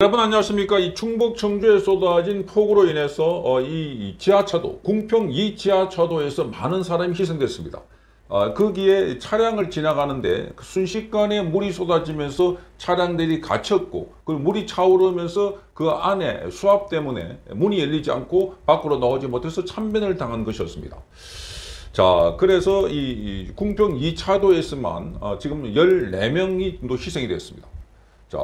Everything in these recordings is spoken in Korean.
여러분 안녕하십니까. 이 충북 청주에 쏟아진 폭우로 인해서 이 지하차도, 궁평 2 지하차도에서 많은 사람이 희생됐습니다. 거기에 차량을 지나가는데 순식간에 물이 쏟아지면서 차량들이 갇혔고, 그 물이 차오르면서 그 안에 수압 때문에 문이 열리지 않고 밖으로 나오지 못해서 참변을 당한 것이었습니다. 자, 그래서 이 궁평 2차도에서만 지금 14명이 정도 희생이 됐습니다. 자,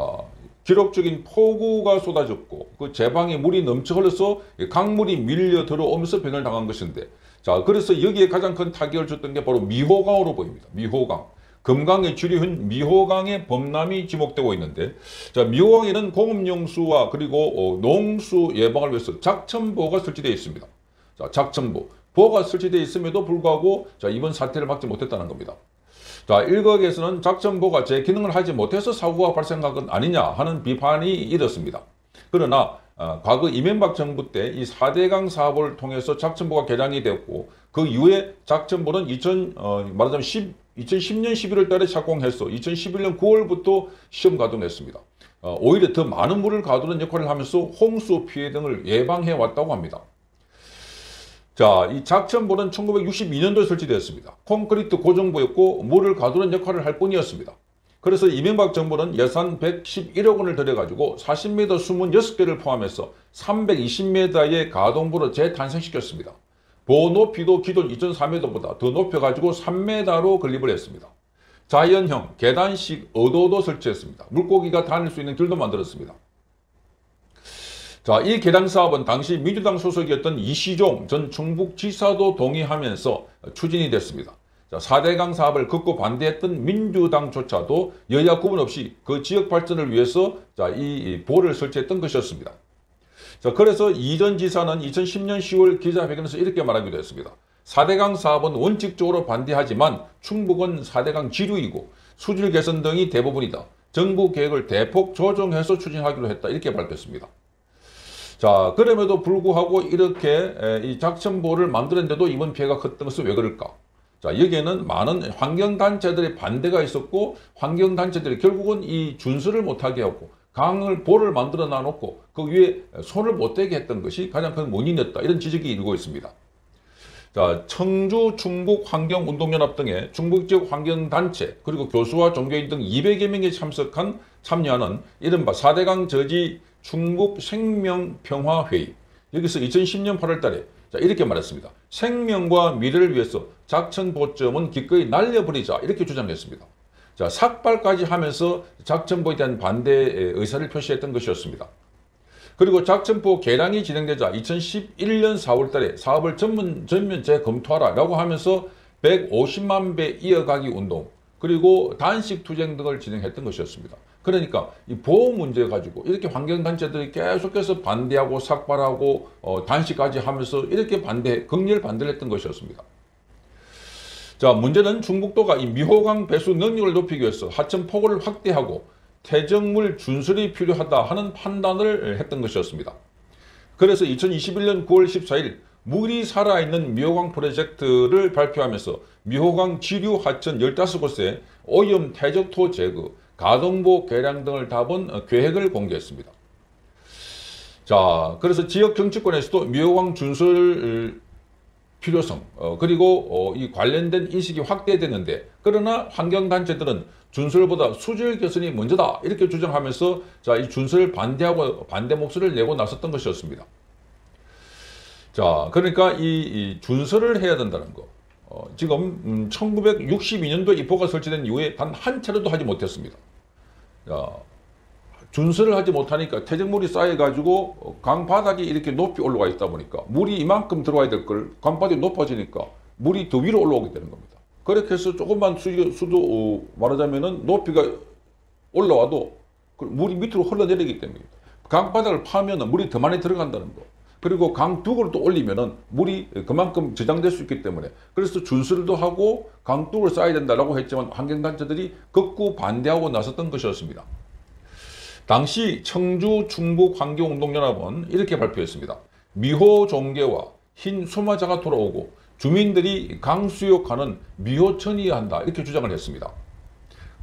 기록적인 폭우가 쏟아졌고 그 제방에 물이 넘쳐 흘러서 강물이 밀려 들어오면서 변을 당한 것인데, 자, 그래서 여기에 가장 큰 타격을 줬던 게 바로 미호강으로 보입니다. 미호강. 금강의 주류인 미호강의 범람이 지목되고 있는데, 자, 미호강에는 공업용수와 그리고 농수 예방을 위해서 작천보가 설치되어 있습니다. 자, 작천보. 보가 설치되어 있음에도 불구하고 자, 이번 사태를 막지 못했다는 겁니다. 자, 일각에서는 작전보가 제 기능을 하지 못해서 사고가 발생한 것 아니냐 하는 비판이 일었습니다. 그러나 과거 이명박 정부 때 이 4대강 사업을 통해서 작전보가 개량이 되었고, 그 이후에 작전보는 2010년 11월 달에 착공해서 2011년 9월부터 시험 가동했습니다. 오히려 더 많은 물을 가두는 역할을 하면서 홍수 피해 등을 예방해 왔다고 합니다. 자, 이 작천보는 1962년도에 설치되었습니다. 콘크리트 고정부였고 물을 가두는 역할을 할 뿐이었습니다. 그래서 이명박 정부는 예산 111억 원을 들여가지고 40m 수문 6개를 포함해서 320m의 가동부로 재탄생시켰습니다. 보호 높이도 기존 2.4m보다 더 높여가지고 3m로 건립을 했습니다. 자연형 계단식 어도도 설치했습니다. 물고기가 다닐 수 있는 길도 만들었습니다. 자, 이 개량 사업은 당시 민주당 소속이었던 이시종 전 충북지사도 동의하면서 추진이 됐습니다. 자, 4대강 사업을 극구 반대했던 민주당조차도 여야 구분 없이 그 지역 발전을 위해서 자, 이 보를 설치했던 것이었습니다. 자, 그래서 이 전 지사는 2010년 10월 기자회견에서 이렇게 말하기도 했습니다. 4대강 사업은 원칙적으로 반대하지만 충북은 4대강 지류이고 수질 개선 등이 대부분이다. 정부 계획을 대폭 조정해서 추진하기로 했다. 이렇게 밝혔습니다. 자, 그럼에도 불구하고 이렇게 이 작천보를 만들었는데도 이번 피해가 컸던 것은 왜 그럴까? 자, 여기에는 많은 환경단체들의 반대가 있었고, 환경단체들이 결국은 이 준수를 못하게 하고 보를 만들어 놔놓고 그 위에 손을 못 대게 했던 것이 가장 큰 원인이었다. 이런 지적이 일고 있습니다. 자, 청주 충북환경운동연합 등의 충북 지역 환경단체 그리고 교수와 종교인 등 200여 명이 참여하는 이른바 4대강 저지 충북 생명평화회의, 여기서 2010년 8월 달에 자, 이렇게 말했습니다. 생명과 미래를 위해서 작천보점은 기꺼이 날려버리자, 이렇게 주장했습니다. 자, 삭발까지 하면서 작천보에 대한 반대의 의사를 표시했던 것이었습니다. 그리고 작천보 개량이 진행되자 2011년 4월 달에 사업을 전면 재검토하라 라고 하면서 150만 배 이어가기 운동, 그리고 단식 투쟁 등을 진행했던 것이었습니다. 그러니까 이 보호 문제 가지고 이렇게 환경단체들이 계속해서 반대하고 삭발하고 단식까지 하면서 이렇게 극렬 반대를 했던 것이었습니다. 자, 문제는 충북도가 이 미호강 배수 능력을 높이기 위해서 하천 폭우를 확대하고 퇴적물 준설이 필요하다 하는 판단을 했던 것이었습니다. 그래서 2021년 9월 14일 물이 살아있는 미호강 프로젝트를 발표하면서 미호강 지류 하천 15곳에 오염 퇴적토 제거, 가동보 개량 등을 담은 계획을 공개했습니다. 자, 그래서 지역 정치권에서도 미호강 준설 필요성, 그리고 이 관련된 인식이 확대됐는데, 그러나 환경단체들은 준설보다 수질 개선이 먼저다, 이렇게 주장하면서 자, 이 준설을 반대하고 반대 목소리를 내고 나섰던 것이었습니다. 자, 그러니까 이 준설을 해야 된다는 거. 지금 1962년도에 입호가 설치된 이후에 단 한 차례도 하지 못했습니다. 자, 준설을 하지 못하니까 퇴적물이 쌓여가지고 강바닥이 이렇게 높이 올라가 있다 보니까 물이 이만큼 들어와야 될 걸 강바닥이 높아지니까 물이 더 위로 올라오게 되는 겁니다. 그렇게 해서 조금만 수도 말하자면은 높이가 올라와도 물이 밑으로 흘러내리기 때문입니다. 강바닥을 파면은 물이 더 많이 들어간다는 거. 그리고 강둑을 또 올리면은 물이 그만큼 저장될 수 있기 때문에, 그래서 준설도 하고 강둑을 쌓아야 된다라고 했지만 환경단체들이 극구 반대하고 나섰던 것이었습니다. 당시 청주 충북환경운동연합은 이렇게 발표했습니다. 미호 종개와 흰 수마자가 돌아오고 주민들이 강수욕하는 미호천이어야 한다, 이렇게 주장을 했습니다.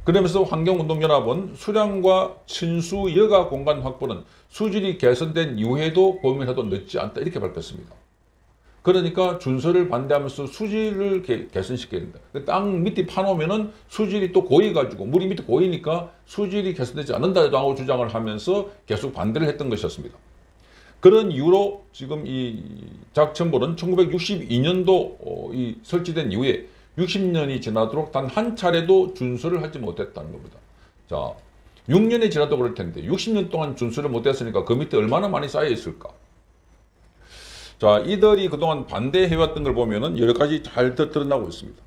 그러면서 환경운동연합은 수량과 친수 여가 공간 확보는 수질이 개선된 이후에도 고민해도 늦지 않다 이렇게 밝혔습니다. 그러니까 준설을 반대하면서 수질을 개선시켜야 된다. 땅 밑에 파놓으면은 수질이 또 고여가지고 물이 밑에 고이니까 수질이 개선되지 않는다라고 주장을 하면서 계속 반대를 했던 것이었습니다. 그런 이유로 지금 이 작천볼은 1962년도 이 설치된 이후에 60년이 지나도록 단 한 차례도 준설을 하지 못했다는 겁니다. 자, 6년이 지나도 그럴 텐데 60년 동안 준설을 못했으니까 그 밑에 얼마나 많이 쌓여 있을까? 자, 이들이 그동안 반대해왔던 걸 보면은 여러 가지 잘 드러나고 있습니다.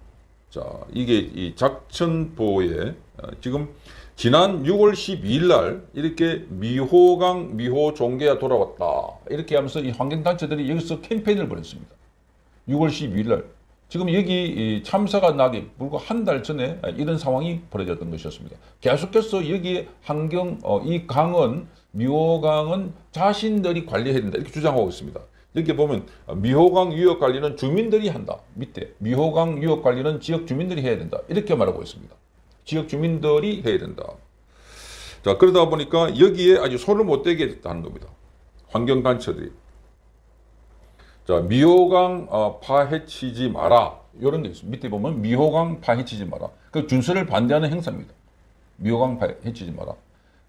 자, 이게 이 작천보에 지금 지난 6월 12일 날 이렇게 미호강 미호 종계가 돌아왔다. 이렇게 하면서 이 환경단체들이 여기서 캠페인을 벌였습니다. 6월 12일 날. 지금 여기 참사가 나기 불과 한 달 전에 이런 상황이 벌어졌던 것이었습니다. 계속해서 여기 이 강은, 미호강은 자신들이 관리해야 된다. 이렇게 주장하고 있습니다. 이렇게 보면 미호강 유역 관리는 주민들이 한다. 밑에 미호강 유역 관리는 지역 주민들이 해야 된다. 이렇게 말하고 있습니다. 지역 주민들이 해야 된다. 자, 그러다 보니까 여기에 아주 손을 못 대게 됐다는 겁니다. 환경단체들이. 자, 미호강 파헤치지 마라. 이런 게 있습니다. 밑에 보면 미호강 파헤치지 마라. 그 준설을 반대하는 행사입니다. 미호강 파헤치지 마라.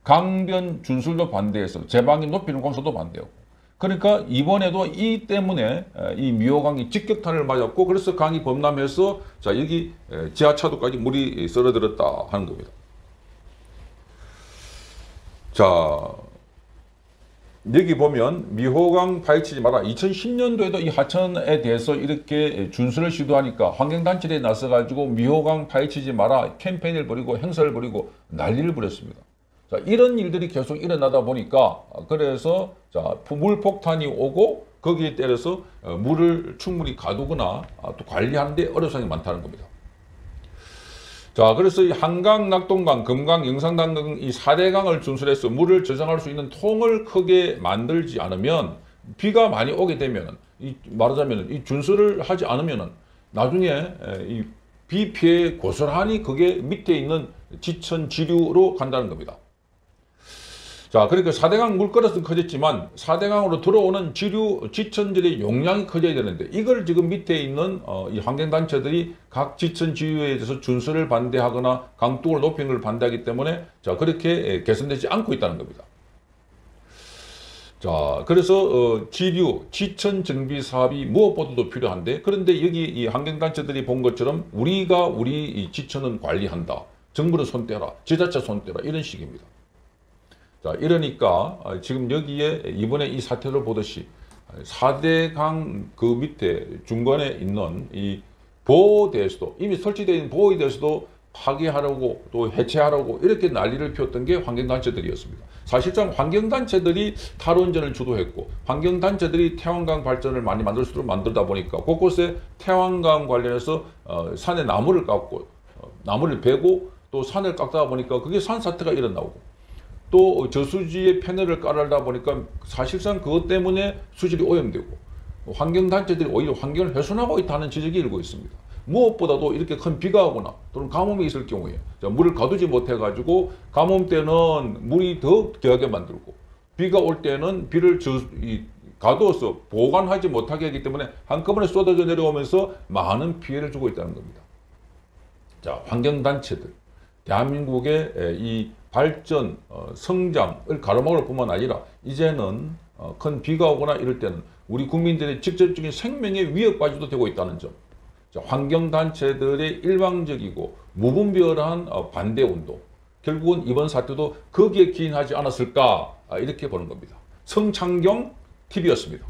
강변 준설도 반대해서 제방이 높이는 공사도 반대하고. 그러니까 이번에도 이 때문에 이 미호강이 직격탄을 맞았고 그래서 강이 범람해서 자 여기 지하차도까지 물이 썰어들었다 하는 겁니다. 자 여기 보면 미호강 파헤치지 마라. 2010년도에도 이 하천에 대해서 이렇게 준설을 시도하니까 환경단체에 나서가지고 미호강 파헤치지 마라 캠페인을 벌이고 행사를 벌이고 난리를 부렸습니다. 자, 이런 일들이 계속 일어나다 보니까 그래서 자, 물폭탄이 오고 거기에 따라서 물을 충분히 가두거나 또 관리하는 데 어려움이 많다는 겁니다. 자, 그래서 이 한강, 낙동강, 금강, 영산강 등 이 4대 강을 준설해서 물을 저장할 수 있는 통을 크게 만들지 않으면 비가 많이 오게 되면 말하자면 이 준설을 하지 않으면 나중에 이 비 피해 고스란히 그게 밑에 있는 지천 지류로 간다는 겁니다. 자, 그러니까 4대강 물그릇은 커졌지만 4대강으로 들어오는 지천들의 용량이 커져야 되는데 이걸 지금 밑에 있는 이 환경단체들이 각 지천 지류에 대해서 준설을 반대하거나 강둑을 높이는 걸 반대하기 때문에 자, 그렇게 개선되지 않고 있다는 겁니다. 자, 그래서 지천 정비 사업이 무엇보다도 필요한데 그런데 여기 이 환경단체들이 본 것처럼 우리가 우리 이 지천은 관리한다. 정부는 손 떼라. 지자체 손 떼라. 이런 식입니다. 자, 이러니까 지금 여기에 이번에 이 사태를 보듯이 4대강 그 밑에 중간에 있는 이 보호대에서도 이미 설치되어 있는 보호에 대해서도 파괴하려고 또 해체하려고 이렇게 난리를 피웠던 게 환경단체들이었습니다. 사실상 환경단체들이 탈원전을 주도했고 환경단체들이 태양광 발전을 많이 만들 수 있도록 만들다 보니까 곳곳에 태양광 관련해서 산에 나무를 깎고 나무를 베고 또 산을 깎다 보니까 그게 산사태가 일어나고 또 저수지에 패널을 깔아다 보니까 사실상 그것 때문에 수질이 오염되고 환경단체들이 오히려 환경을 훼손하고 있다는 지적이 일고 있습니다. 무엇보다도 이렇게 큰 비가 오거나 또는 가뭄이 있을 경우에 물을 가두지 못해가지고 가뭄 때는 물이 더 귀하게 만들고 비가 올 때는 비를 가두어서 보관하지 못하게 하기 때문에 한꺼번에 쏟아져 내려오면서 많은 피해를 주고 있다는 겁니다. 자, 환경단체들 대한민국의 이 발전, 성장을 가로막을 뿐만 아니라 이제는 큰 비가 오거나 이럴 때는 우리 국민들의 직접적인 생명의 위협까지도 되고 있다는 점. 환경단체들의 일방적이고 무분별한 반대운동. 결국은 이번 사태도 거기에 기인하지 않았을까 이렇게 보는 겁니다. 성창경 TV였습니다.